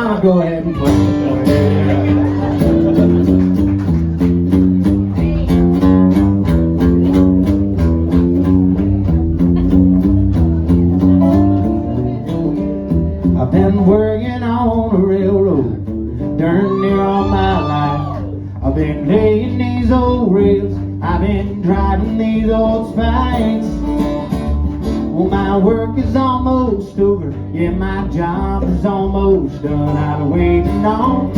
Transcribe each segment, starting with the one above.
I'm gonna go ahead and play it. I've been working on a railroad darn near all my life. I've been laying these old rails, I've been driving these old spikes. Well, my work is almost over, yeah, my job is almost done. I've been waiting on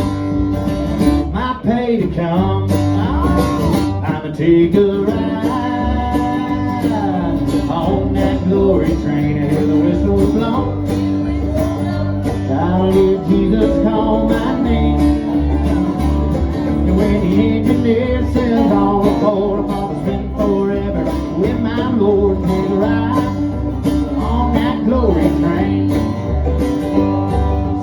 my pay to come. I'ma take a ride on that glory train and hear the whistle blow. I'll hear Jesus call my name. And when the engineer says all aboard, I'm gonna spend forever with my Lord. Take a ride on that glory train.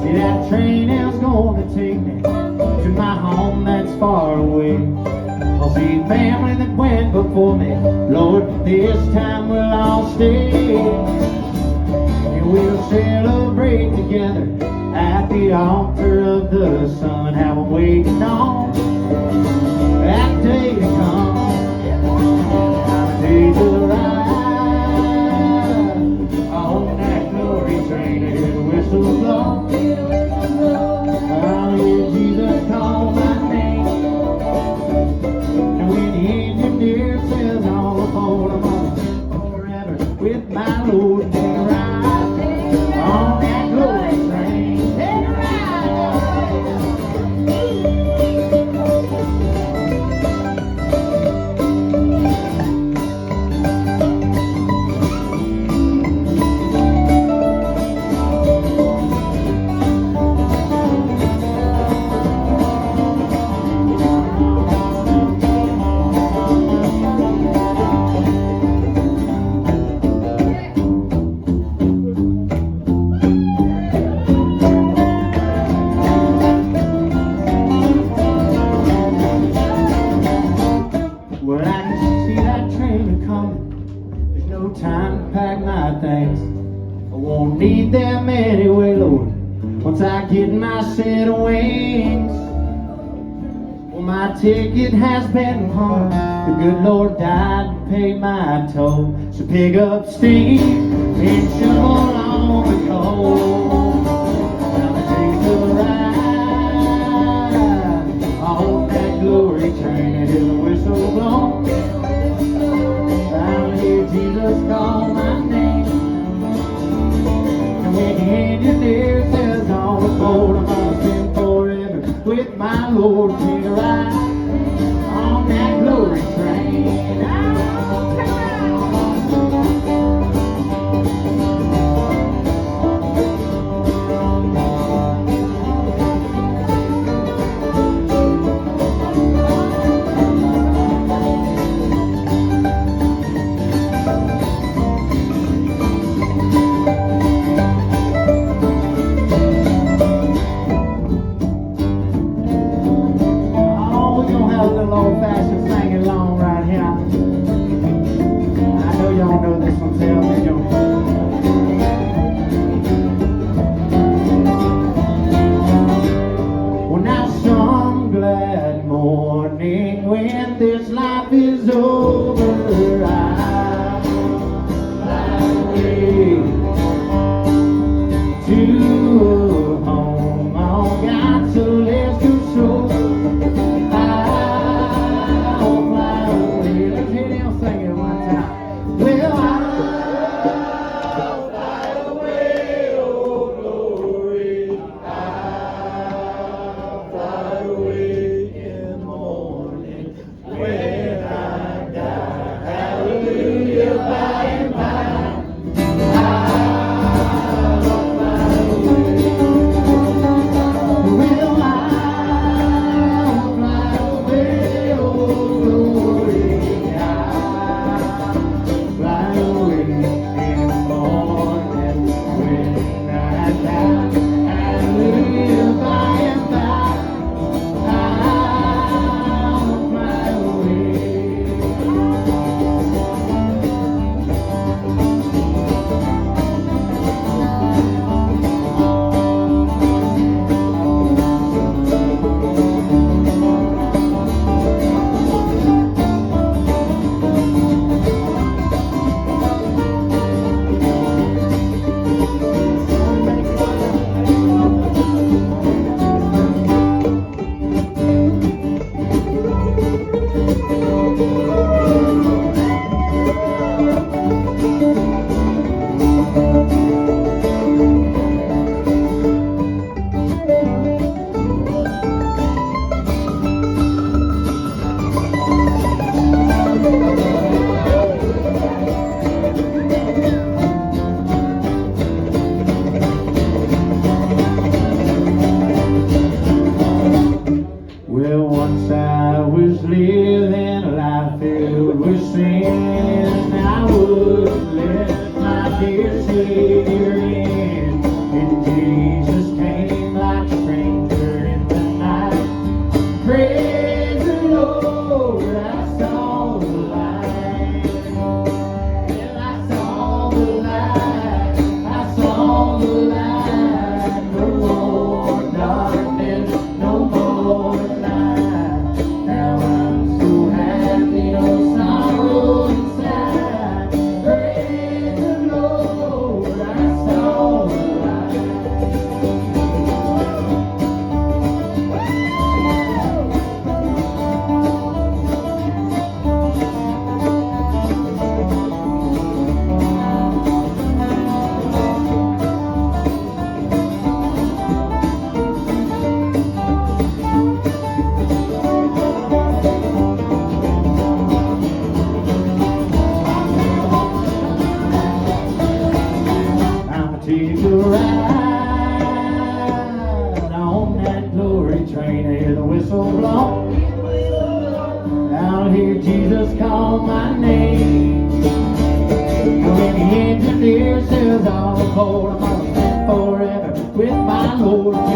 See, that train is gonna take me to my home that's far away. I'll see family that went before me, Lord, this time we'll all stay. And we'll celebrate together at the altar of the sun. How I'm waiting on that day to come. I'll take a ride on that glory train and hear the whistle blow. I'll hear Jesus call my name. And when the engineer says all aboard, I'm gonna spend forever with my Lord. Take a ride on that glory train. Take a Well, I can see that train coming. There's no time to pack my things. I won't need them anyway, Lord, once I get my set of wings. Well, my ticket has been hung. The good Lord died to pay my toll. So pick up steam and shovel on the coal. I'ma take a ride on that glory train and hear the whistle blow. I'll hear Jesus call my name. And when the engineer says all aboard, I'm gonna spend forever with my Lord. Take a ride on that glory train. whistle blow. I'll hear Jesus call my name. And when the engineer says all aboard, I'm gonna spend forever with my Lord.